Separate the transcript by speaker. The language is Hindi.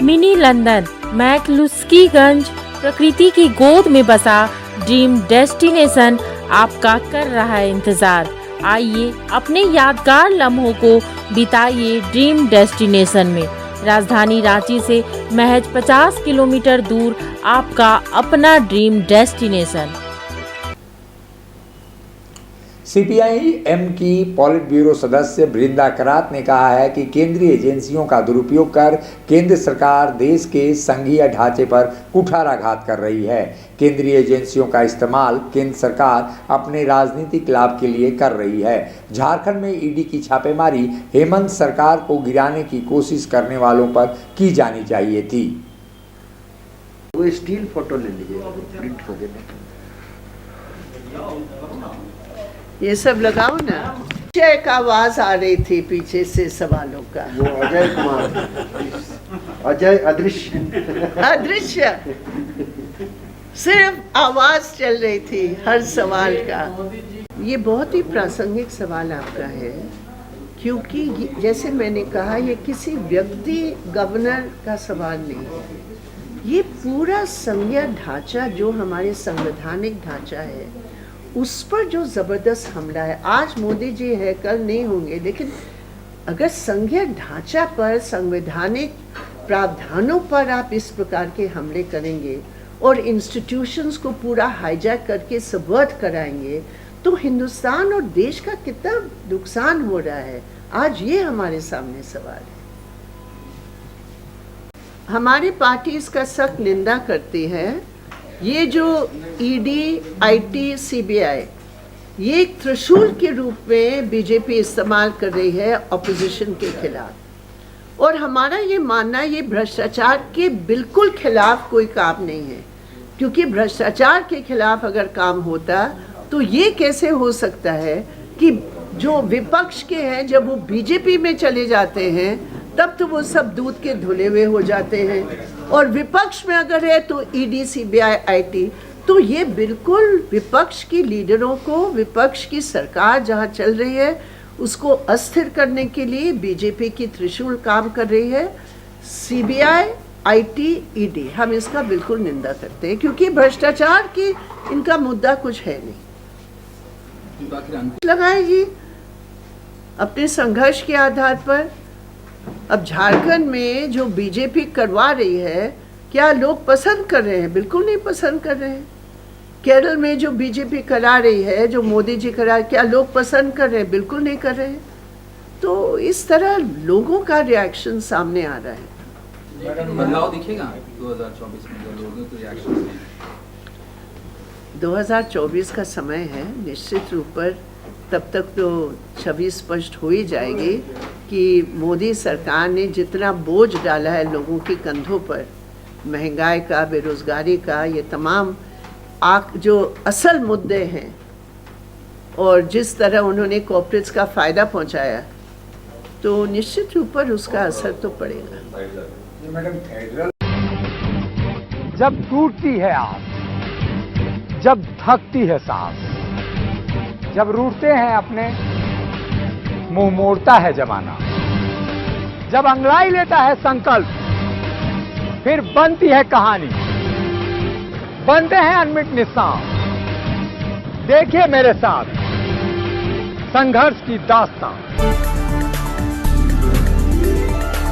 Speaker 1: मिनी लंदन मैक्लुस्कीगंज प्रकृति की गोद में बसा ड्रीम डेस्टिनेशन आपका कर रहा है इंतजार। आइए अपने यादगार लम्हों को बिताइए ड्रीम डेस्टिनेशन में। राजधानी रांची से महज 50 किलोमीटर दूर आपका अपना ड्रीम डेस्टिनेशन।
Speaker 2: सीपीआई-एम की पॉलिट ब्यूरो सदस्य बृंदा करात ने कहा है कि केंद्रीय एजेंसियों का दुरुपयोग कर केंद्र सरकार देश के संघीय ढांचे पर कुठाराघात कर रही है। केंद्रीय एजेंसियों का इस्तेमाल केंद्र सरकार अपने राजनीतिक लाभ के लिए कर रही है। झारखंड में ईडी की छापेमारी हेमंत सरकार को गिराने की कोशिश करने वालों पर की जानी चाहिए थी।
Speaker 3: वो स्टील फोटो ले लीजिए, प्रिंट हो गया।
Speaker 4: ये सब लगाओ ना। एक आवाज आ रही थी पीछे से सवालों का।
Speaker 3: वो अजय कुमार, अजय
Speaker 4: अदृश्य सिर्फ आवाज चल रही थी हर सवाल का। ये बहुत ही प्रासंगिक सवाल आपका है, क्योंकि जैसे मैंने कहा ये किसी व्यक्ति गवर्नर का सवाल नहीं है। ये पूरा संघीय ढांचा जो हमारे संवैधानिक ढांचा है उस पर जो जबरदस्त हमला है। आज मोदी जी है, कल नहीं होंगे, लेकिन अगर संघीय ढांचा पर, संवैधानिक प्रावधानों पर आप इस प्रकार के हमले करेंगे और इंस्टीट्यूशंस को पूरा हाईजैक करके सबवर्ट कराएंगे तो हिंदुस्तान और देश का कितना नुकसान हो रहा है, आज ये हमारे सामने सवाल है। हमारी पार्टी इसका सख्त निंदा करती है। ये जो ईडी, आईटी, सीबीआई ये एक त्रिशूल के रूप में बीजेपी इस्तेमाल कर रही है ऑपोजिशन के खिलाफ, और हमारा ये मानना ये भ्रष्टाचार के बिल्कुल खिलाफ कोई काम नहीं है, क्योंकि भ्रष्टाचार के खिलाफ अगर काम होता तो ये कैसे हो सकता है कि जो विपक्ष के हैं जब वो बीजेपी में चले जाते हैं तब तो वो सब दूध के धुले हुए हो जाते हैं, और विपक्ष में अगर है तो ईडी, सीबीआई, आईटी। तो ये बिल्कुल विपक्ष की लीडरों को, विपक्ष की सरकार जहाँ चल रही है उसको अस्थिर करने के लिए बीजेपी की त्रिशूल काम कर रही है। सीबीआई, आईटी, ईडी हम इसका बिल्कुल निंदा करते हैं, क्योंकि भ्रष्टाचार की इनका मुद्दा कुछ है नहीं। लगाएगी अपने संघर्ष के आधार पर। अब झारखंड में जो बीजेपी करवा रही है क्या लोग पसंद कर रहे हैं? बिल्कुल नहीं पसंद कर रहे हैं। केरल में जो बीजेपी करा रही है, जो मोदी जी करा, क्या लोग पसंद कर रहे हैं? बिल्कुल नहीं कर रहे हैं। तो इस तरह लोगों का रिएक्शन सामने आ रहा है।
Speaker 5: बदलाव दिखेगा 2024 में लोगों के रिएक्शन में?
Speaker 4: 2024 का समय है, निश्चित रूप पर तब तक तो छवि स्पष्ट हो ही जाएगी कि मोदी सरकार ने जितना बोझ डाला है लोगों के कंधों पर, महंगाई का, बेरोजगारी का, ये तमाम जो असल मुद्दे हैं, और जिस तरह उन्होंने कॉर्पोरेट्स का फ़ायदा पहुंचाया, तो निश्चित रूप पर उसका असर तो पड़ेगा।
Speaker 6: जब टूटती है आस, जब थकती है सांस, जब रूठते हैं अपने, मुंह मोड़ता है जमाना, जब अंगड़ाई लेता है संकल्प, फिर बनती है कहानी, बनते हैं अनमिट निशान। देखिए मेरे साथ संघर्ष की दास्तान।